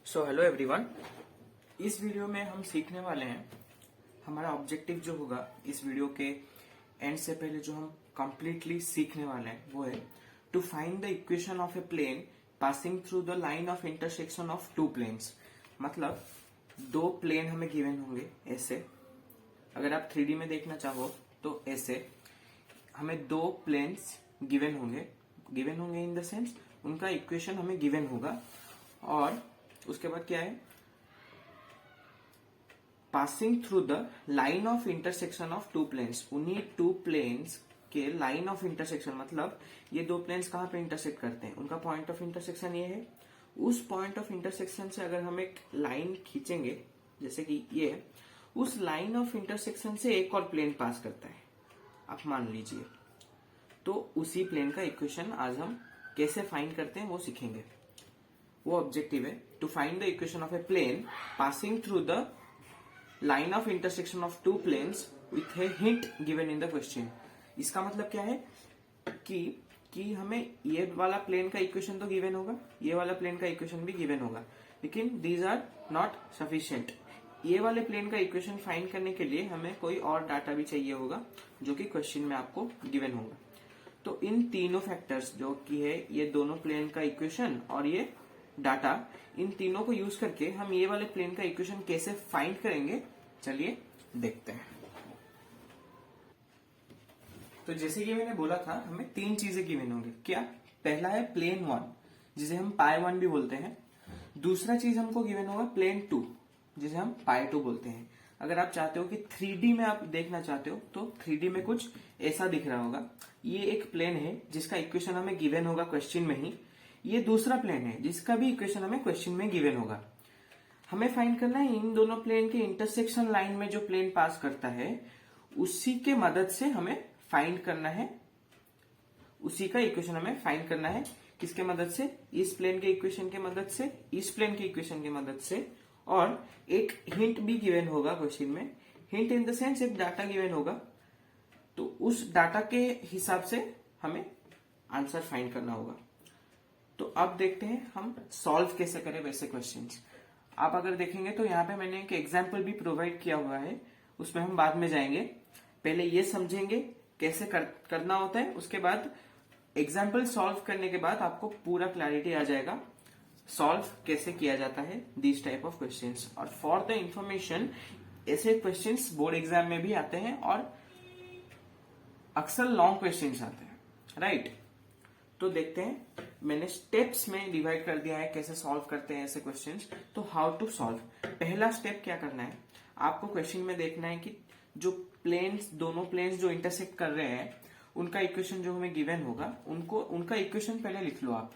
Hello everyone. इस video में हम सीखने वाले हैं, हमारा ऑब्जेक्टिव जो होगा इस वीडियो के एंड से पहले जो हम कंप्लीटली सीखने वाले हैं वो है to find the equation of a plane passing through the line of intersection of two planes. मतलब दो प्लेन हमें गिवन होंगे ऐसे, अगर आप 3D में देखना चाहो तो ऐसे हमें दो प्लेन्स गिवन होंगे इन द सेंस उनका इक्वेशन हमें गिवन होगा। और उसके बाद क्या है, passing through the line of intersection of two planes. उन्हीं टू प्लेन्स के लाइन ऑफ इंटरसेक्शन, मतलब ये दो प्लेन्स कहां पे इंटरसेक्ट करते हैं, उनका पॉइंट ऑफ इंटरसेक्शन ये है। उस पॉइंट ऑफ इंटरसेक्शन से अगर हम एक लाइन खींचेंगे जैसे कि ये, उस लाइन ऑफ इंटरसेक्शन से एक और प्लेन पास करता है, आप मान लीजिए। तो उसी प्लेन का इक्वेशन आज हम कैसे फाइंड करते हैं वो सीखेंगे। वो ऑब्जेक्टिव है to find the equation of a plane passing through the line of intersection of two planes with a hint given in the question. इसका मतलब क्या है कि हमें ये वाला प्लेन का इक्वेशन तो गिवन होगा, ये वाला प्लेन का इक्वेशन भी गिवन होगा, लेकिन दीज आर नॉट सफिशिएंट। ये वाले प्लेन का इक्वेशन फाइंड करने के लिए हमें कोई और डाटा भी चाहिए होगा जो कि क्वेश्चन में आपको गिवन होगा। तो इन तीनों फैक्टर्स जो कि है ये दोनों प्लेन का इक्वेशन और ये डाटा, इन तीनों को यूज करके हम ये वाले प्लेन का इक्वेशन कैसे फाइंड करेंगे, चलिए देखते हैं। तो जैसे कि मैंने बोला था हमें तीन चीजें गिवन होंगी। क्या? पहला है प्लेन वन जिसे हम पाई वन भी बोलते हैं। दूसरा चीज हमको गिवन होगा प्लेन टू जिसे हम पाई टू बोलते हैं। अगर आप चाहते हो कि 3D में आप देखना चाहते हो तो 3D में कुछ ऐसा दिख रहा होगा। ये एक प्लेन है जिसका इक्वेशन हमें गिवन होगा क्वेश्चन में ही। ये दूसरा प्लेन है जिसका भी इक्वेशन हमें क्वेश्चन में गिवन होगा। हमें फाइंड करना है इन दोनों प्लेन के इंटरसेक्शन लाइन में जो प्लेन पास करता है उसी के मदद से हमें फाइंड करना है, उसी का इक्वेशन हमें फाइंड करना है। किसके मदद से? इस प्लेन के इक्वेशन के मदद से, इस प्लेन के इक्वेशन की मदद से। और एक हिंट भी गिवन होगा क्वेश्चन में। हिंट इन द सेंस एक डाटा गिवन होगा, तो उस डाटा के हिसाब से हमें आंसर फाइंड करना होगा। तो अब देखते हैं हम सॉल्व कैसे करें वैसे क्वेश्चंस। आप अगर देखेंगे तो यहाँ पे मैंने एक एग्जाम्पल भी प्रोवाइड किया हुआ है, उसमें हम बाद में जाएंगे। पहले ये समझेंगे कैसे करना होता है, उसके बाद एग्जाम्पल सॉल्व करने के बाद आपको पूरा क्लैरिटी आ जाएगा सॉल्व कैसे किया जाता है दिस टाइप ऑफ क्वेश्चंस। और फॉर द इंफॉर्मेशन, ऐसे क्वेश्चंस बोर्ड एग्जाम में भी आते हैं और अक्सर लॉन्ग क्वेश्चंस आते हैं, राइट। तो देखते हैं, मैंने स्टेप्स में डिवाइड कर दिया है कैसे सॉल्व करते हैं ऐसे क्वेश्चंस। तो हाउ टू सॉल्व, पहला स्टेप क्या करना है, आपको क्वेश्चन में देखना है कि जो प्लेन्स, दोनों प्लेन्स जो इंटरसेक्ट कर रहे हैं उनका इक्वेशन जो हमें गिवन होगा, उनका इक्वेशन पहले लिख लो आप।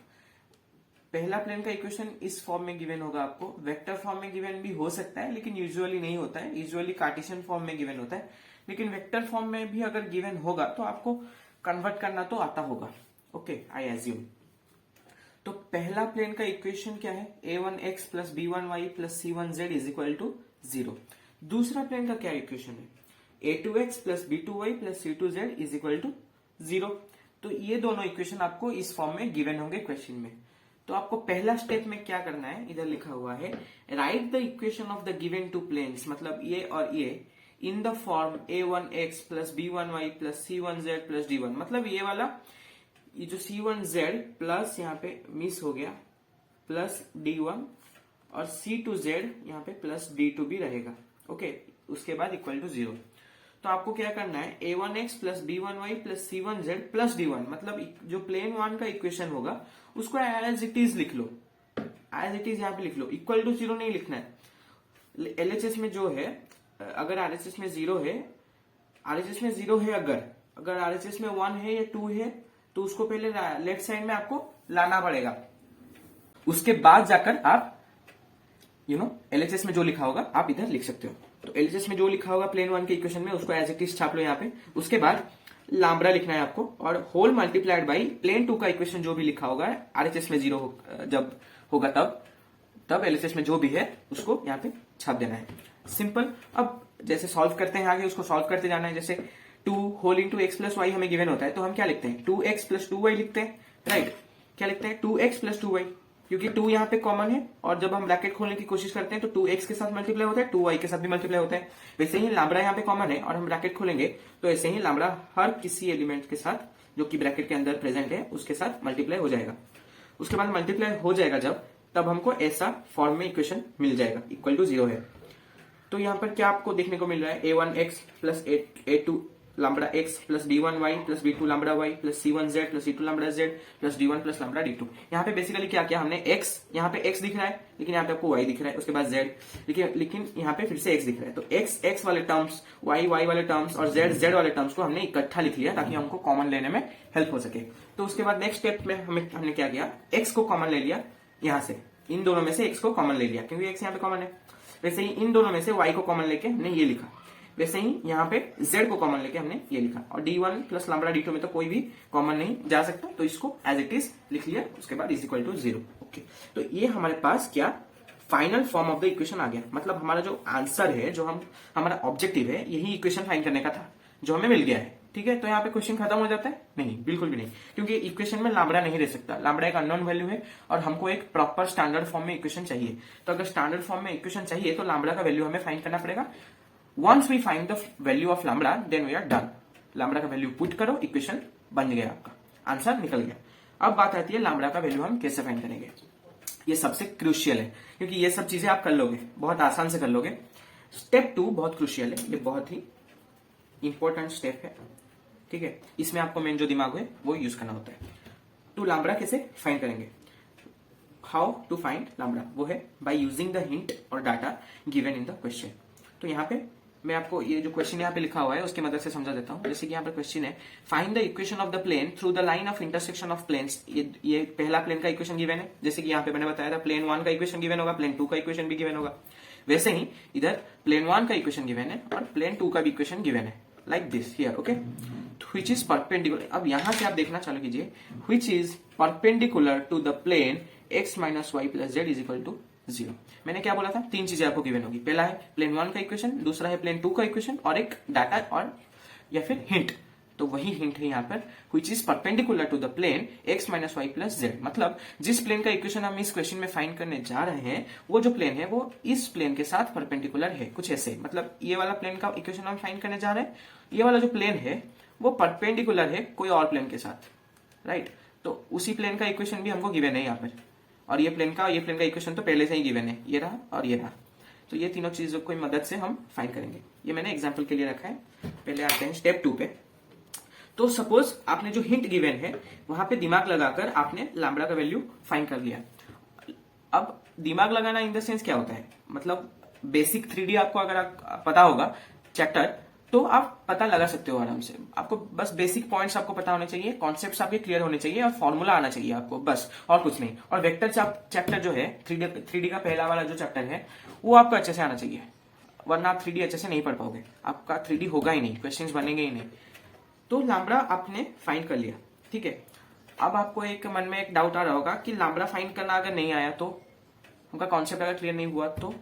पहला प्लेन का इक्वेशन इस फॉर्म में गिवन होगा आपको। वेक्टर फॉर्म में गिवन भी हो सकता है लेकिन यूजुअली नहीं होता है, यूजुअली कार्टेशियन फॉर्म में गिवन होता है। लेकिन वेक्टर फॉर्म में भी अगर गिवन होगा तो आपको कन्वर्ट करना तो आता होगा, ओके, आई एज्यूम। तो पहला प्लेन का इक्वेशन क्या है? a1x plus b1y plus c1z is equal to 0। दूसरा प्लेन का क्या इक्वेशन है? a2x plus b2y plus c2z is equal to 0। तो ये दोनों इक्वेशन आपको इस फॉर्म में गिवन होंगे क्वेश्चन में। तो आपको पहला स्टेप में क्या करना है, इधर लिखा हुआ है write the equation of the given two planes, मतलब ये और ये, in the form a1x plus b1y plus c1z plus d1। मतलब ये वाला, ये जो c1z प्लस यहाँ पे मिस हो गया प्लस d1 और c2z यहाँ पे प्लस d2 भी रहेगा, ओके। उसके बाद इक्वल टू 0। तो आपको क्या करना है, a1x plus b1y plus c1z plus d1, मतलब जो प्लेन वन का इक्वेशन होगा उसको एज इट इज लिख लो, एज इट इज यहाँ पे लिख लो। इक्वल टू 0 नहीं लिखना है। एलएचएस में जो है, अगर आरएचएस में 0 है, आरएचएस में 0 है, अगर आरएचएस में 1 है या 2 है तो उसको पहले लेफ्ट साइड में आपको लाना पड़ेगा। उसके बाद जाकर आप एलएचएस में जो लिखा होगा आप इधर लिख सकते हो। तो एलएचएस में जो लिखा होगा प्लेन वन के इक्वेशन में उसको एज इट इज छाप लो यहाँ पे। उसके बाद लाम्ब्रा लिखना है आपको और whole multiplied by plane two का इक्वेशन जो भी लिखा होगा आरएचएस में 0 जब होगा तब एलएचएस में जो भी है उसको यहाँ पे छाप देना है। सिंपल। अब जैसे सॉल्व करते हैं आगे, उसको सॉल्व करते जाना है। जैसे 2 whole into X plus Y हमें गिवन होता है तो हम क्या लिखते हैं, 2x प्लस 2y लिखते हैं, राइट। क्या लिखते हैं, 2x प्लस 2y। क्योंकि 2 यहाँ पे कॉमन है और जब हम ब्रैकेट खोलने की कोशिश करते हैं तो 2x के साथ मल्टीप्लाई होता है, 2y के साथ भी मल्टीप्लाई होता है। वैसे ही लैम्ब्डा यहाँ पे कॉमन है और हम ब्रैकेट खोलेंगे तो ऐसे ही लैम्ब्डा हर किसी एलिमेंट के साथ जो कि ब्रैकेट के अंदर प्रेजेंट है उसके साथ मल्टीप्लाई हो जाएगा। उसके बाद मल्टीप्लाई हो जाएगा जब, तब हमको ऐसा फॉर्म में इक्वेशन मिल जाएगा, इक्वल टू 0 है। तो यहाँ पर क्या आपको देखने को मिल रहा है, a1x plus a2 lambda x plus b1y plus b2 lambda y plus c1z plus c2 lambda z plus d1 plus lambda d2। यहाँ पे बेसिकली क्या किया हमने, x यहाँ पे x दिख रहा है लेकिन यहाँ पे आपको y दिख रहा है, उसके बाद z, लेकिन यहाँ पे फिर से x दिख रहा है। तो x वाले टर्म्स, y वाले टर्म्स और z वाले टर्म्स को हमने इकट्ठा लिख लिया ताकि हमको कॉमन लेने में हेल्प हो सके। तो उसके बाद नेक्स्ट स्टेप में हमने क्या किया, x को कॉमन ले लिया, यहाँ से इन दोनों में से x को कॉमन ले लिया क्योंकि x यहाँ पे कॉमन है। वैसे ही इन दोनों में से y को कॉमन लेके हमने ये लिखा, वैसे ही यहाँ पे z को कॉमन लेके हमने ये लिखा, और d1 प्लस लैम्ब्डा d2 में तो कोई भी कॉमन नहीं जा सकता तो इसको एज इट इज लिख लिया, उसके बाद इज इक्वल टू 0। ओके, तो ये हमारे पास क्या final form of the equation आ गया। मतलब हमारा जो आंसर है, जो हमारा ऑब्जेक्टिव है, यही इक्वेशन फाइंड करने का था जो हमें मिल गया है। ठीक है, तो यहाँ पे क्वेश्चन खत्म हो जाता है? नहीं, बिल्कुल भी नहीं, क्योंकि इक्वेशन में लैम्ब्डा नहीं रह सकता। लैम्ब्डा एक अननोन वैल्यू है और हमको एक प्रॉपर स्टैंडर्ड फॉर्म में इक्वेशन चाहिए। तो अगर स्टैंडर्ड फॉर्म में इक्वेशन चाहिए तो लैम्ब्डा का वैल्यू हमें फाइंड करना पड़ेगा। Once we find the value of lambda then we are done. Lambda का वैल्यू पुट करो, इक्वेशन बन गया, आपका आंसर निकल गया। अब बात आती है लैम्ब्डा का वैल्यू हम कैसे फाइंड करेंगे। ये सबसे क्रूशियल है क्योंकि ये सब चीजें आप कर लोगे, बहुत आसान से कर लोगे। स्टेप 2 बहुत क्रूशियल है, ये बहुत ही इंपॉर्टेंट स्टेप है। ठीक है, इसमें आपको मेन जो दिमाग है वो यूज करना होता है। तो लैम्ब्डा कैसे फाइंड करेंगे, हाउ टू फाइंड लैम्ब्डा, वो है बाय यूजिंग द हिंट और data given in the question. तो यहाँ पे मैं आपको ये जो क्वेश्चन यहाँ पे लिखा हुआ है उसकी मदद से समझा देता हूँ। जैसे कि यहाँ पे क्वेश्चन है, find the equation of the plane through the line of intersection of planes. ये पहला प्लेन का इक्वेशन गिवन है, जैसे कि यहाँ पे मैंने बताया था प्लेन 1 का इक्वेशन गिवन होगा, प्लेन 2 का इक्वेशन भी गिवन होगा। वैसे ही इधर प्लेन 1 का इक्वेशन गिवन है और प्लेन 2 का भी इक्वेशन गिवन है, like this here. Okay, which is perpendicular. अब यहां से आप देखना चालू कीजिए, which is perpendicular to the plane x minus Y plus Z is equal to 0। मैंने क्या बोला था, 3 चीजें आपको गिवन होगी। पहला है प्लेन 1 का इक्वेशन, दूसरा है प्लेन 2 का इक्वेशन और एक डाटा और या फिर हिंट। तो वही हिंट है यहाँ पर, which is perpendicular to the plane x minus Y plus Z. मतलब जिस प्लेन का इक्वेशन हम इस क्वेश्चन में फाइंड करने जा रहे हैं वो जो प्लेन है वो इस प्लेन के साथ परपेंडिकुलर है, कुछ ऐसे। मतलब ये वाला प्लेन का इक्वेशन हम फाइंड करने जा रहे हैं, ये वाला जो प्लेन है वो परपेंडिकुलर है कोई और प्लेन के साथ, राइट। तो उसी प्लेन का इक्वेशन भी हमको गिवन है यहाँ पर, और ये प्लेन का इक्वेशन तो पहले से ही गिवन है, ये रहा और ये रहा। तो ये तीनों चीजों की मदद से हम फाइंड करेंगे। ये मैंने एग्जांपल के लिए रखा है। पहले आते हैं स्टेप 2 पे। तो सपोज आपने जो हिंट गिवन है वहां पे दिमाग लगाकर आपने लैम्ब्डा का वैल्यू फाइंड कर लिया। अब दिमाग लगाना इन द सेंस क्या होता है, मतलब बेसिक 3D आपको अगर पता होगा चैप्टर तो आप पता लगा सकते हो आराम से। आपको बस बेसिक पॉइंट्स आपको पता होने चाहिए, कॉन्सेप्ट्स आपके क्लियर होने चाहिए और फॉर्मूला आना चाहिए आपको, बस और कुछ नहीं। और वेक्टर चैप्टर जो है 3D का पहला वाला जो चैप्टर है वो आपको अच्छे से आना चाहिए, वरना आप 3D अच्छे से नहीं पढ़ पाओगे, आपका 3D होगा ही नहीं, क्वेश्चंस बनेंगे ही नहीं। तो लैम्ब्डा आपने फाइंड कर लिया, ठीक है। अब आपको एक मन में एक डाउट आ रहा होगा कि लैम्ब्डा फाइंड करना अगर नहीं आया तो, उनका कॉन्सेप्ट अगर क्लियर नहीं हुआ तो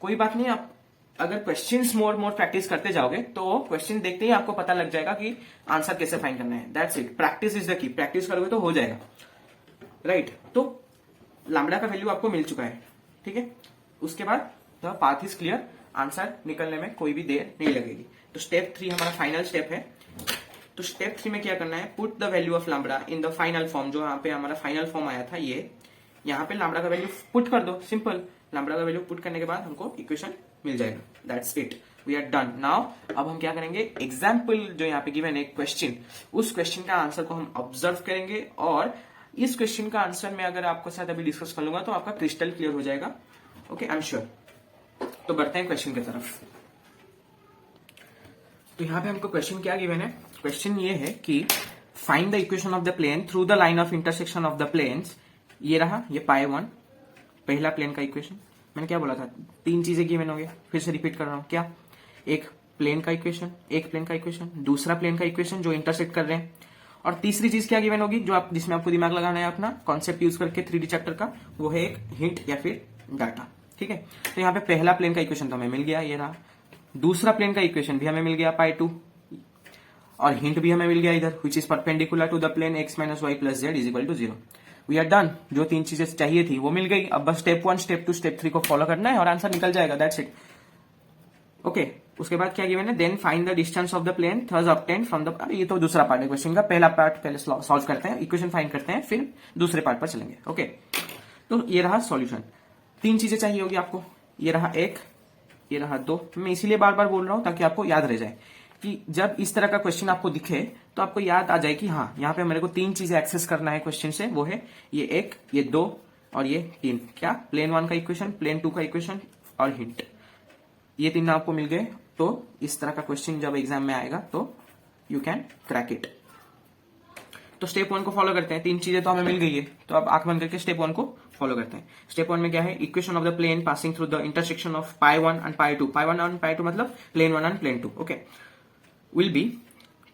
कोई बात नहीं। आप अगर क्वेश्चंस मोर प्रैक्टिस करते जाओगे तो क्वेश्चन देखते ही आपको पता लग जाएगा कि आंसर कैसे फाइंड करना है। That's it, practice is the key. Practice करोगे तो हो जाएगा, राइट। तो लैम्ब्डा का वैल्यू आपको मिल चुका है, ठीक है। उसके बाद the path is clear, answer निकलने में कोई भी देर नहीं लगेगी। तो स्टेप 3 हमारा फाइनल स्टेप है। तो स्टेप 3 में क्या करना है, put the value of lambda in the final form. जो यहाँ पे हमारा फाइनल फॉर्म आया था, ये यहाँ पे लैम्ब्डा का वैल्यू पुट कर दो, सिंपल। लैम्ब्डा का वैल्यू पुट करने के बाद हमको इक्वेशन मिल जाएगा, that's it, we are done. Now अब हम क्या करेंगे, एग्जाम्पल जो यहाँ पे गिवन है क्वेश्चन, उस क्वेश्चन का आंसर को हम ऑब्जर्व करेंगे और इस क्वेश्चन का आंसर में अगर आपको साथ अभी डिस्कस कर लूंगा तो आपका क्रिस्टल क्लियर हो जाएगा, ओके, आई एम श्योर। तो बढ़ते हैं क्वेश्चन की तरफ। तो यहाँ पे हमको क्वेश्चन क्या गिवन है, क्वेश्चन ये है कि find the equation of the plane through the line of intersection of the planes. ये रहा, ये π1 पहला प्लेन का इक्वेशन। मैंने क्या बोला था, 3 चीजें गिवन हो गया, फिर से रिपीट कर रहा हूं, क्या, एक प्लेन का इक्वेशन, एक प्लेन का इक्वेशन, दूसरा प्लेन का इक्वेशन जो इंटरसेक्ट कर रहे हैं, और तीसरी चीज क्या गिवन होगी, जो आप जिसमें आपको दिमाग लगाना है अपना कॉन्सेप्ट यूज करके 3D चैप्टर का, वो है एक हिंट या फिर डाटा, ठीक है। तो यहाँ पे पहला प्लेन का इक्वेशन तो हमें मिल गया, ये रहा। दूसरा प्लेन का इक्वेशन भी हमें मिल गया π2, और हिंट भी हमें मिल गया इधर, which is perpendicular to the plane x minus Y plus Z is equal to 0। We are done. जो 3 चीजें चाहिए थी वो मिल गई। अब बस स्टेप 1, स्टेप 2, स्टेप 3 को फॉलो करना है और आंसर निकल जाएगा, दैट्स इट। ओके, उसके बाद क्या गिवन है, then find the distance of the plane thus obtained from the, ये तो दूसरा पार्ट है क्वेश्चन का। पहला पार्ट पहले सॉल्व करते हैं, इक्वेशन फाइंड करते हैं, फिर दूसरे पार्ट पर चलेंगे। ओके, तो ये रहा सॉल्यूशन। 3 चीजें चाहिए होगी आपको, ये रहा 1, ये रहा 2। मैं इसीलिए बार बार बोल रहा हूं ताकि आपको याद रह जाए कि जब इस तरह का क्वेश्चन आपको दिखे तो आपको याद आ जाए कि हाँ, यहाँ पे मेरे को 3 चीजें एक्सेस करना है क्वेश्चन से, वो है ये 1, ये 2 और ये 3। क्या, प्लेन 1 का इक्वेशन, प्लेन 2 का इक्वेशन और हिंट। ये 3 आपको मिल गए तो इस तरह का क्वेश्चन जब एग्जाम में आएगा तो यू कैन क्रैक इट। तो स्टेप 1 को फॉलो करते हैं। 3 चीजें तो हमें मिल गई है, तो अब आंख बंद करके स्टेप 1 को फॉलो करते हैं। स्टेप 1 में क्या है, equation of the plane passing through the intersection of pi 1 and pi 2। Pi 1 and pi 2 मतलब plane 1 and plane 2। Okay, will be,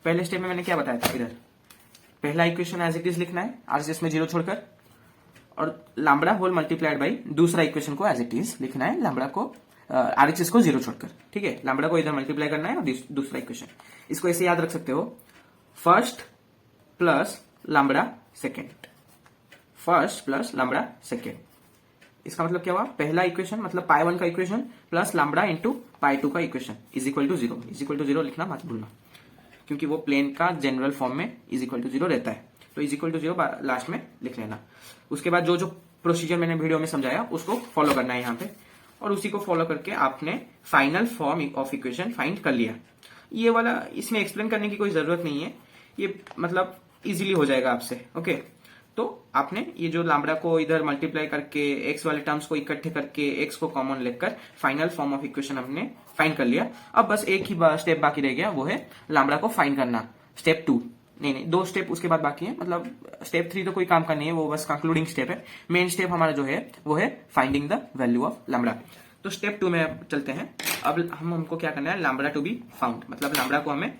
पहले स्टेप में मैंने क्या बताया था, इधर पहला इक्वेशन एज इट इज लिखना है आरसीएस में 0 छोड़कर, और लैम्बडा होल मल्टीप्लाइड बाई दूसरा इक्वेशन को एज इट इज लिखना है, लैम्बडा को आरएचएस को 0 छोड़कर। ठीक है, लैम्बडा को इधर मल्टीप्लाई करना है और दूसरा इक्वेशन। इसको ऐसे याद रख सकते हो, first plus lambda second, first plus lambda second. इसका मतलब क्या हुआ, पहला इक्वेशन मतलब पाई 1 का equation plus lambda into pi 2 का equation is equal to 0। Is equal to 0 लिखना मत भूलना, क्योंकि वो प्लेन का जनरल फॉर्म में इज इक्वल टू 0 रहता है। तो इज इक्वल टू 0 लास्ट में लिख लेना। उसके बाद जो जो प्रोसीजर मैंने वीडियो में समझाया उसको फॉलो करना है यहाँ पे, और उसी को फॉलो करके आपने final form of equation find कर लिया। ये वाला इसमें एक्सप्लेन करने की कोई जरूरत नहीं है, ये मतलब इजीली हो जाएगा आपसे। ओके, तो आपने ये जो लैम्बडा को इधर मल्टीप्लाई करके एक्स वाले टर्म्स को इकट्ठे करके एक्स को कॉमन लेकर फाइनल फॉर्म ऑफ इक्वेशन हमने फाइंड कर लिया। अब बस एक ही स्टेप बाकी रह गया, वो है लैम्बडा को फाइंड करना। स्टेप 2 नहीं 2 स्टेप उसके बाद बाकी है, मतलब स्टेप 3 तो कोई काम का नहीं है, वो बस कंक्लूडिंग स्टेप है। मेन स्टेप हमारा जो है वो है finding the value of lambda. तो स्टेप 2 में चलते हैं। अब हमको क्या करना है, लैम्बडा टू बी फाउंड, मतलब लैम्बडा को हमें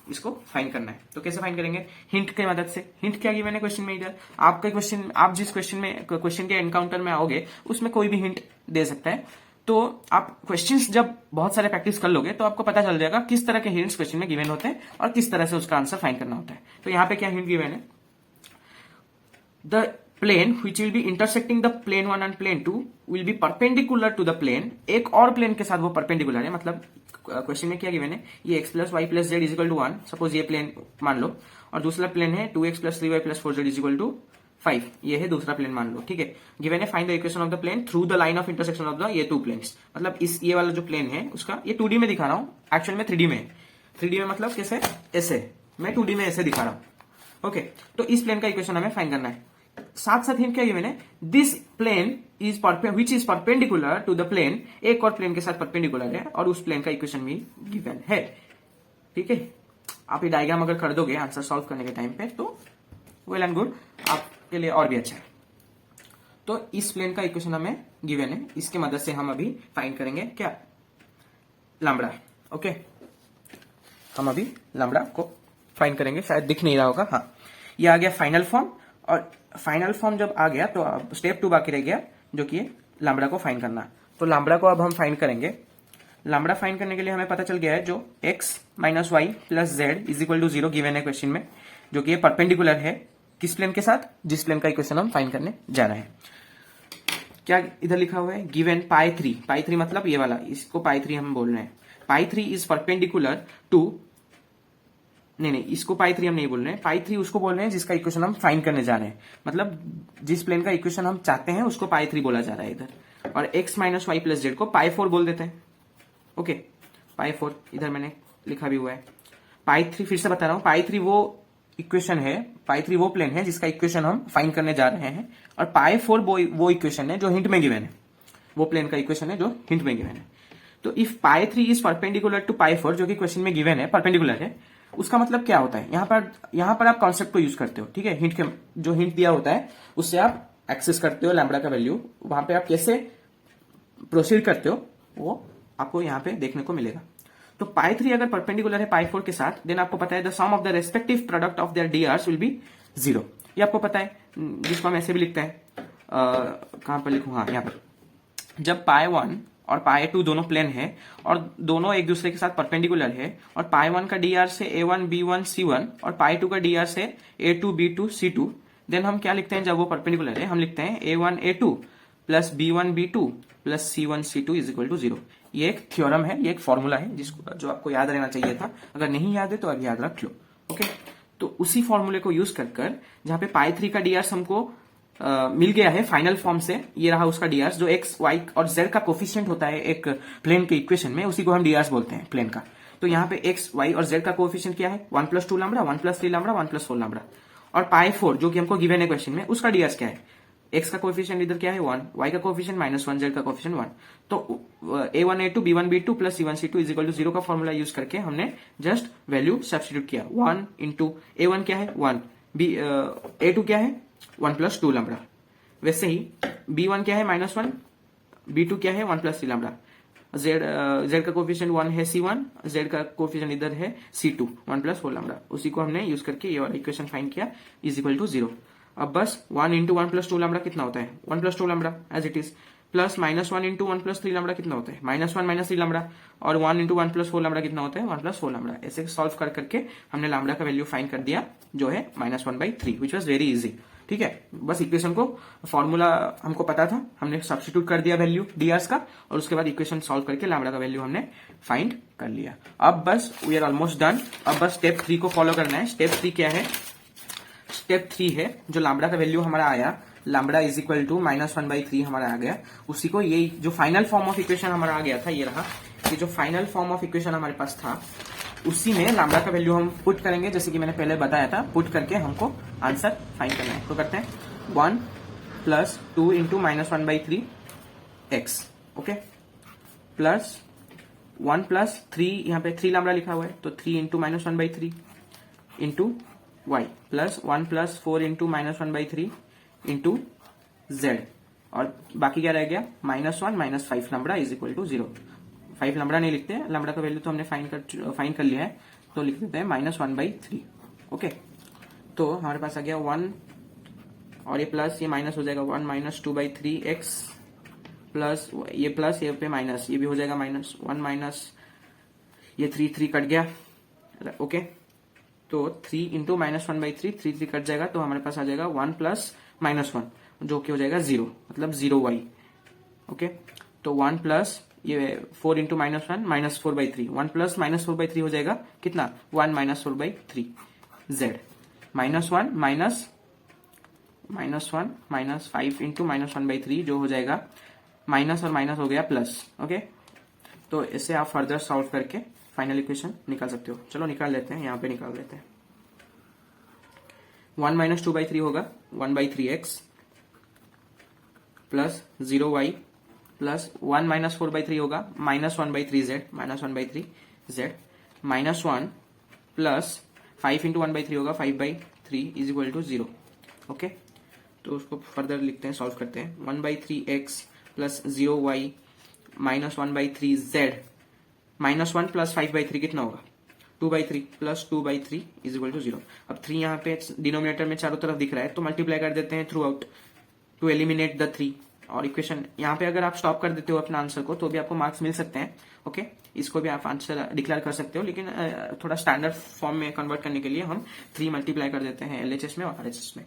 इसको फाइंड करना है। तो कैसे फाइंड करेंगे, हिंट की मदद से। हिंट क्या गिवन है क्वेश्चन में, इधर आपका क्वेश्चन, आप जिस क्वेश्चन के एनकाउंटर में आओगे उसमें कोई भी हिंट दे सकता है। तो आप क्वेश्चंस जब बहुत सारे प्रैक्टिस कर लोगे तो आपको पता चल जाएगा किस तरह के हिंट्स क्वेश्चन में गिवन होते हैं और किस तरह से उसका आंसर फाइंड करना होता है। तो यहाँ पे क्या हिंट गिवन है, the plane which will be intersecting the plane 1 and plane 2 will be perpendicular to the plane। एक और प्लेन के साथ वो परपेंडिकुलर है, मतलब क्वेश्चन में क्या गिवन है, ये x plus Y plus Z is equal to 1, suppose ये प्लेन मान लो, और दूसरा प्लेन है 2x plus 3y plus 4z is equal to 5, ये है दूसरा प्लेन मान लो। ठीक है, गिवन है find the equation of the plane through the line of intersection of the ये 2 प्लेन्स। मतलब इस ये वाला जो प्लेन है उसका, ये 2D में दिखा रहा हूँ, एक्चुअल में 3D में है। 3D में मतलब कैसे, ऐसे, मैं 2D में ऐसे दिखा रहा हूँ। ओके, तो इस प्लेन का इक्वेशन हमें फाइंड करना है। साथ साथ हिंट क्या गिवन है, this plane is which is perpendicular to the plane, एक और प्लेन के साथ परपेंडिकुलर है और उस प्लेन का इक्वेशन भी गिवन है। ठीक है, आप ये डायग्राम अगर कर दोगे आंसर सॉल्व करने के टाइम पे तो वेल एंड गुड, आपके लिए और भी अच्छा है। तो इस प्लेन का इक्वेशन हमें गिवन है, इसकी मदद से हम अभी फाइंड करेंगे क्या, लैम्बडा। ओके, हम अभी लैम्बडा को फाइंड करेंगे, शायद दिख नहीं रहा होगा। हाँ, ये आ गया फाइनल फॉर्म, और फाइनल फॉर्म जब आ गया तो अब स्टेप 2 बाकी रह गया, जो कि लैम्बडा को फाइंड करना। तो लैम्बडा को अब हम फाइंड करेंगे। लैम्बडा फाइंड करने के लिए हमें पता चल गया है जो x minus Y plus Z is equal to 0 given है क्वेश्चन में, जो कि ये परपेंडिकुलर है किस प्लेन के साथ, जिस प्लेन का इक्वेशन हम फाइंड करने जा रहे हैं। क्या इधर लिखा हुआ है, गिवन पाई 3, पाई 3 मतलब ये वाला, इसको पाई 3 हम बोल रहे हैं। पाई 3 इज परपेंडिकुलर टू, नहीं इसको पाई 3 हम नहीं बोल रहे हैं, पाई 3 उसको बोल रहे हैं जिसका इक्वेशन हम फाइंड करने जा रहे हैं, मतलब जिस प्लेन का इक्वेशन हम चाहते हैं उसको पाई 3 बोला जा रहा है इधर। और x minus Y plus Z को पाई 4 बोल देते हैं। ओके, पाई 4 इधर मैंने लिखा भी हुआ है। पाई 3 फिर से बता रहा हूं, पाई 3 वो इक्वेशन है, पाई 3 वो प्लेन है जिसका इक्वेशन हम फाइंड करने जा रहे हैं, और पाई 4 वो इक्वेशन है जो हिंट में गिवन है, वो प्लेन का इक्वेशन है जो हिंट में गिवन है। तो if pi 3 is perpendicular to pi 4, जो कि क्वेश्चन में गिवन है, परपेंडिकुलर है, उसका मतलब क्या होता है, यहां पर आप कॉन्सेप्ट को यूज करते हो। ठीक है, हिंट के जो हिंट दिया होता है उससे आप एक्सेस करते हो लैम्बडा का वैल्यू, वहां पे आप कैसे प्रोसीड करते हो वो आपको यहां पे देखने को मिलेगा। तो पाई 3 अगर परपेंडिकुलर है पाई 4 के साथ, देन आपको पता है the sum of the respective product of their DRs will be 0। ये आपको पता है, जिसको हम ऐसे भी लिखते हैं, कहां पर लिखूं, हाँ यहाँ पर, जब पाई 1 और पाई 2 दोनों प्लेन है और दोनों एक दूसरे के साथ परपेंडिकुलर है, और पाई 1 का डीआर से a1 b1 c1 और पाई 2 का डीआर से a2 b2 c2, देन हम क्या लिखते हैं जब वो परपेंडिकुलर है, हम लिखते हैं a1 a2 plus b1 b2 plus c1 c2 is equal to 0। ये एक थ्योरम है, ये एक फॉर्मूला है जिसको जो आपको याद रहना चाहिए था, अगर नहीं याद है तो अब याद रख लो। ओके, तो उसी फॉर्मूले को यूज कर जहां पे पाई 3 का डीआर हमको मिल गया है फाइनल फॉर्म से, ये रहा उसका डीआर जो एक्स वाई और जेड का कोफिशिएंट होता है एक प्लेन के इक्वेशन में, उसी को हम डीआर बोलते हैं प्लेन का। तो यहाँ पे एक्स वाई और जेड का कोफिशिएंट क्या है, 1 + 2 लैम्बडा, 1 + 3 लैम्बडा, 1 + 4 लैम्बडा। और पाई 4 जो कि हमको गिवन है क्वेश्चन में, उसका डीआर क्या है, एक्स का कोफिशिएंट इधर क्या है 1, वाई का कोफिशिएंट -1, जेड का कोफिशिएंट 1। तो a1 a2 b1 b2 plus c1 c2 is equal to 0 का फॉर्मूला यूज करके हमने जस्ट वैल्यू सब्स्टिट्यूट किया। 1 इंटू a1 क्या है 1, a2 क्या है 1 + 2 लैम्बडा, वैसे ही b1 क्या है -1, b2 क्या है 1 + 3 लैम्बडा, जेड का कोफिशिएंट 1 है c1, जेड का कोफिशिएंट इधर है c2 1 + 4 लैम्बडा, उसी को हमने यूज करके ये वाला इक्वेशन फाइंड किया इज इक्वल टू 0। अब बस 1 इंटू 1 + 2 लैम्बडा कितना होता है 1 + 2 lambda as it is, plus -1 into 1 + 3 lambda कितना होता है -1 - 3 लैम्बडा, और 1 इंटू 1 + 4 लैम्बडा कितना होता है 1 + 4 लैम्बडा। ऐसे सॉल्व करके हमने लैम्बडा का वैल्यू फाइंड कर दिया जो है -1/3, विच वॉज वेरी इजी। ठीक है, बस इक्वेशन को फॉर्मूला हमको पता था, हमने सब्स्टिट्यूट कर दिया वैल्यू डीआर का, और उसके बाद इक्वेशन सॉल्व करके लैम्बडा का वैल्यू हमने फाइंड कर लिया। अब बस वी आर ऑलमोस्ट डन। अब बस स्टेप 3 को फॉलो करना है। स्टेप 3 क्या है, स्टेप 3 है जो लैम्बडा का वैल्यू हमारा आया, लैम्बडा इज इक्वल टू -1/3 हमारा आ गया, उसी को ये जो फाइनल फॉर्म ऑफ इक्वेशन हमारा आ गया था, ये रहा, ये जो फाइनल फॉर्म ऑफ इक्वेशन हमारे पास था, उसी में लैम्बडा का वैल्यू हम पुट करेंगे, जैसे कि मैंने पहले बताया था, पुट करके हमको आंसर फाइंड करना है। तो करते हैं 1 + 2 इंटू -1/3 x, ओके, प्लस 1 + 3, यहाँ पे 3 लैम्बडा लिखा हुआ है, तो 3 into -1/3 into y, plus 1 + 4 into -1/3 into z, और बाकी क्या रह गया -1 - 5 lambda is equal to 0। 5 lambda नहीं लिखते हैं, लैम्बडा का वैल्यू तो हमने फाइंड कर लिया है, तो लिख देते हैं -1/3। ओके, तो हमारे पास आ गया 1, और ये प्लस ये माइनस हो जाएगा 1 - 2/3x, प्लस ये प्लस ये पे माइनस, ये भी हो जाएगा -1 माइनस ये 3 कट गया। ओके, तो 3 इंटू -1/3, 3 कट जाएगा, तो हमारे पास आ जाएगा 1 + -1 जो कि हो जाएगा 0, मतलब 0y। ओके, तो 1 प्लस ये 4 इंटू -1 -4/3, 1 प्लस -4/3 हो जाएगा कितना 1 - 4/3 z, -1 माइनस 5 इंटू -1/3 जो हो जाएगा माइनस और माइनस हो गया प्लस। ओके, तो इसे आप फर्दर सॉल्व करके फाइनल इक्वेशन निकाल सकते हो। चलो निकाल लेते हैं, यहाँ पे निकाल लेते हैं। 1 - 2/3 होगा 1/3x प्लस 0y, प्लस 1 - 4/3 होगा -1/3z, -1/3z, -1 प्लस 5 इंटू 1/3 होगा 5/3 इज इक्वल टू 0। ओके, तो उसको फर्दर लिखते हैं, सॉल्व करते हैं। 1/3x plus 0y -1/3z, -1 plus 5/3 कितना होगा 2/3, प्लस 2/3 इज इक्वल टू 0। अब 3 यहाँ पे डिनोमिनेटर में चारों तरफ दिख रहा है, तो मल्टीप्लाई कर देते हैं throughout to eliminate the 3, और इक्वेशन यहाँ पे अगर आप स्टॉप कर देते हो अपना आंसर को तो भी आपको मार्क्स मिल सकते हैं। ओके, इसको भी आप आंसर डिक्लेयर कर सकते हो, लेकिन थोड़ा स्टैंडर्ड फॉर्म में कन्वर्ट करने के लिए हम 3 मल्टीप्लाई कर देते हैं LHS में और RHS में।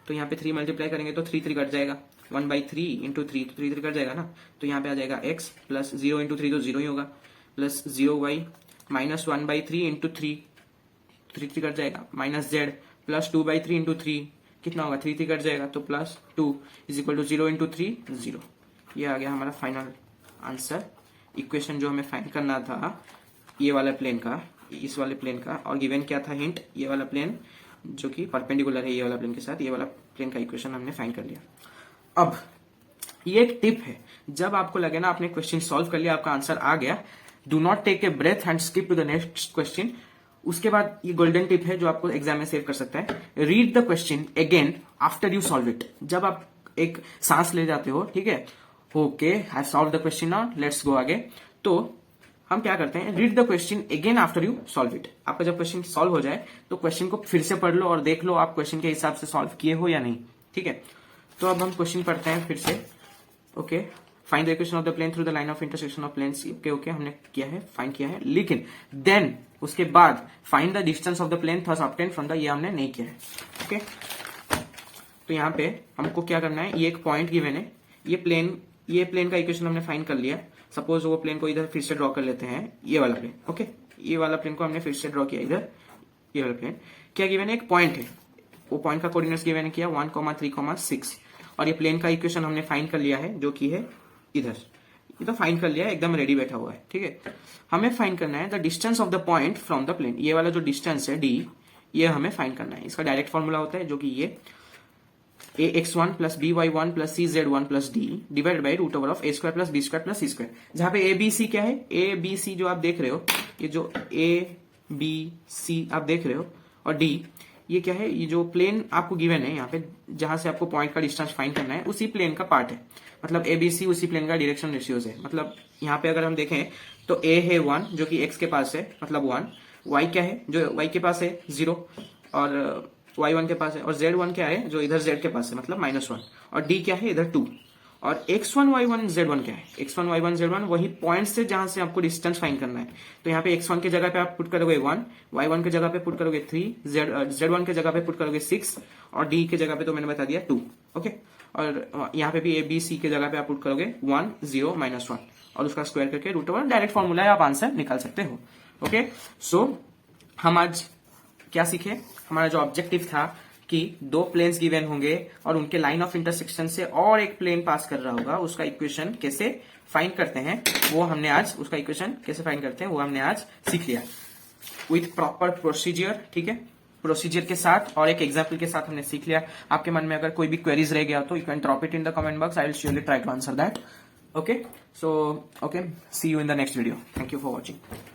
तो यहाँ पे 3 मल्टीप्लाई करेंगे तो 3 कट जाएगा, 1/3 इंटू 3, तो 3 कट जाएगा ना, तो यहाँ पे आ जाएगा x प्लस 0 इंटू 3 तो 0 ही होगा, plus 0y minus 1/3 into 3 cut जाएगा, माइनस z प्लस 2/3 इंटू 3 कितना होगा 3 कट जाएगा, तो plus 2 is equal to 0 into 3 0। ये आ गया हमारा फाइनल आंसर। इक्वेशन जो हमें फाइंड करना था ये वाला प्लेन का, इस वाले प्लेन का, और गिवन क्या था हिंट, ये वाला प्लेन जो कि परपेंडिकुलर है ये वाला प्लेन के साथ, ये वाला प्लेन का इक्वेशन हमने फाइंड कर लिया। अब ये एक टिप है, जब आपको लगे ना आपने क्वेश्चन सॉल्व कर लिया, आपका आंसर आ गया, do not take a breath and skip to the next question. उसके बाद ये गोल्डन टिप है जो आपको एग्जाम में सेव कर सकता है, read the question again after you solve it. जब आप एक सांस ले जाते हो, ठीक है, okay I solve the question now, let's go आगे, तो हम क्या करते हैं, read the question again after you solve it. आपका जब क्वेश्चन सॉल्व हो जाए तो क्वेश्चन को फिर से पढ़ लो और देख लो आप क्वेश्चन के हिसाब से सॉल्व किए हो या नहीं। ठीक है, तो अब हम क्वेश्चन पढ़ते हैं फिर से। Okay, find the equation of the plane through the line of intersection of planes. Okay हमने किया है, फाइंड किया है, लेकिन देन उसके बाद find the distance of the plane thus obtain from the, ये हमने नहीं किया है। ओके, तो यहाँ पे हमको क्या करना है, ये एक पॉइंट गिवन है, ये प्लेन का इक्वेशन हमने फाइंड कर लिया। सपोज वो प्लेन को इधर फिर से ड्रॉ कर लेते हैं, ये वाला प्लेन। ओके, ये वाला प्लेन को हमने फिर से ड्रॉ किया इधर, ये वाला प्लेन। क्या गिवन है, एक पॉइंट है, वो पॉइंट का कोऑर्डिनेट्स गिवन है किया 1, 3, 6, और ये प्लेन का इक्वेशन हमने फाइंड कर लिया है जो कि है इधर। ये तो फाइंड कर लिया है, एकदम रेडी बैठा हुआ है। ठीक है, हमें फाइंड करना है the distance of the point from the plane. ये वाला जो डिस्टेंस है डी, ये हमें फाइंड करना है। इसका डायरेक्ट फॉर्मूला होता है जो कि ये ax1 plus by1 plus cz1 plus d divide by root over of a² plus b² plus c²। जहां पे a b c क्या है, a b c जो आप देख रहे हो, ये जो a b c आप देख रहे हो, और d ये क्या है, ये जो प्लेन आपको गिवन है यहाँ पे, जहां से आपको पॉइंट का डिस्टेंस फाइंड करना है, उसी प्लेन का पार्ट है। मतलब ए बी सी उसी प्लेन का डायरेक्शन रेशियोज है। मतलब यहाँ पे अगर हम देखें तो a है 1 जो कि x के पास है, मतलब 1, y क्या है जो y के पास है 0, और y1 के पास है, और z1 क्या है जो इधर z के पास है, मतलब -1, और d क्या है इधर 2, और x1 y1 z1 क्या है, x1 y1 z1 वही पॉइंट से जहां से आपको डिस्टेंस फाइंड करना है। तो यहाँ पे x1 के जगह पे आप पुट करोगे 1, y1 के जगह पे पुट करोगे 3, z1 के जगह पे पुट करोगे 6, और d के जगह पे तो मैंने बता दिया 2। ओके, और यहाँ पे भी a b c के जगह पे आप पुट करोगे 1, 0, -1, और उसका स्क्वायर करके रूट ओवर, डायरेक्ट फॉर्मूला है, आप आंसर निकाल सकते हो। ओके, सो हम आज क्या सीखे, हमारा जो ऑब्जेक्टिव था कि दो प्लेन्स गिवन होंगे और उनके लाइन ऑफ इंटरसेक्शन से और एक प्लेन पास कर रहा होगा, उसका इक्वेशन कैसे फाइंड करते हैं वो हमने आज, उसका इक्वेशन कैसे फाइंड करते हैं वो हमने आज सीख लिया विथ प्रॉपर प्रोसीजर। ठीक है, प्रोसीजर के साथ और एक एग्जाम्पल के साथ हमने सीख लिया। आपके मन में अगर कोई भी क्वेरीज रह गया तो you can drop it in the comment box, I will surely try to answer that. Okay, so okay, see you in the next video. Thank you for watching.